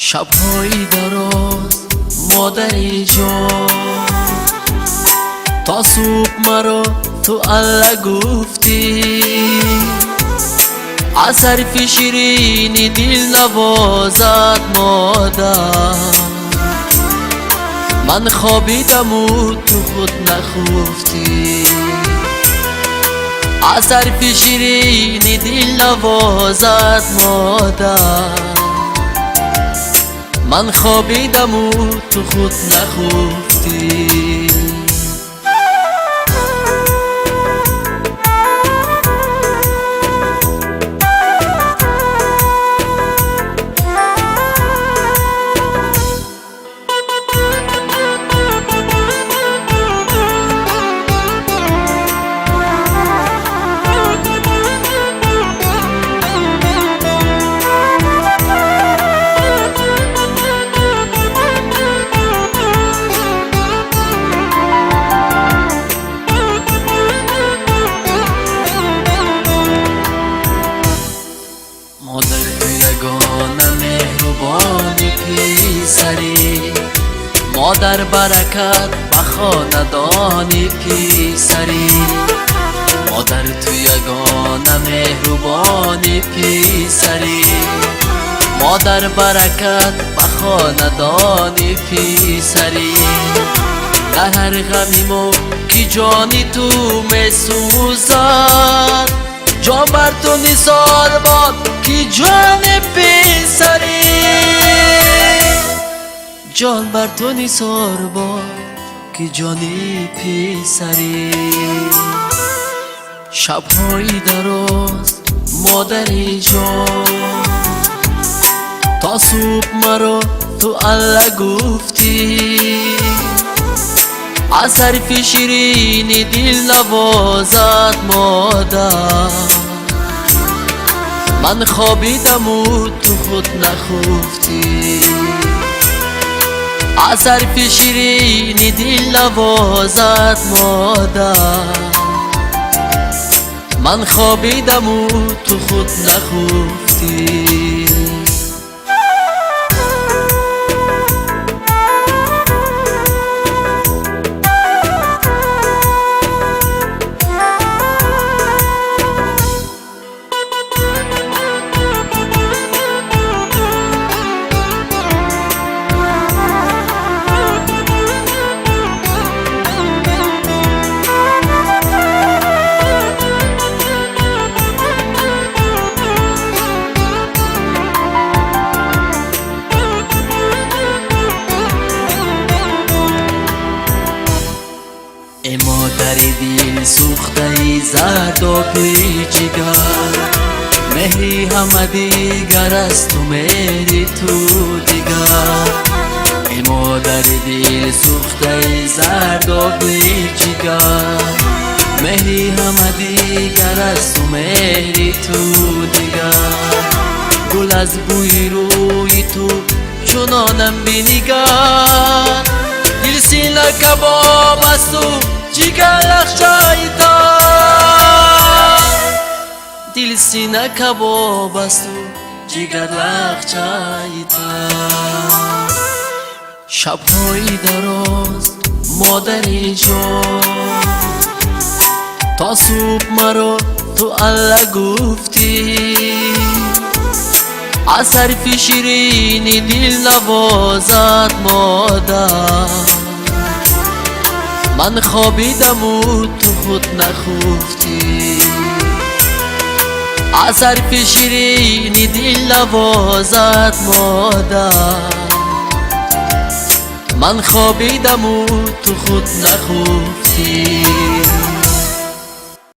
شب‌های دراز مادری جان، تا صبح مرا تو الله گفتی، از حرف شیرینی دل نوازد مادر. من خوابیدم و تو خود نخفتی، از حرف شیرینی دل نوازد مادر. من خوابیدم و تو خود نخفتی. مادر تو یگانه مهربانی پسری، مادر برکت و خاندانی پسری. مادر تو یگانه مهربانی پسری، مادر برکت و خاندانی پسری. در هر غمی ما کی جانی تو میسوزد، جان بر تو نثار باد کی جان پسری. جان بر تو نثار باد کی جان پسری. شب‌های دراز مادری جان، تا صبح مرا تو الله گفتی، از حرف شیرینی دل نوازد مادر. من خوابیدم و تو خود نخفتی، از حرف شیرینی دل نوازد مادر. من خوابیدم و تو خود نخفتی. ای مادر دل سوخته زرد و پیچیگر، مهری همه دیگر است تو مهری تو دیگر. ای مادر دل سوخته زرد و پیچیگر، مهری همه دیگر است تو مهری تو دیگر. گل از بوی روی تو چنانم بینیگر، دل سینه کباب است و جگر لخشای تا. دل سینه کباب است و جگر لخشای تا. شب‌های دراز مادری جان، تا صبح مرا تو الله گفتی، از حرف شیرینی دل نوازد مادر. من خوابیدم و تو خود نخفتی، از حرف شیرینی دل نوازد مادر. من خوابیدم و تو خود نخفتی.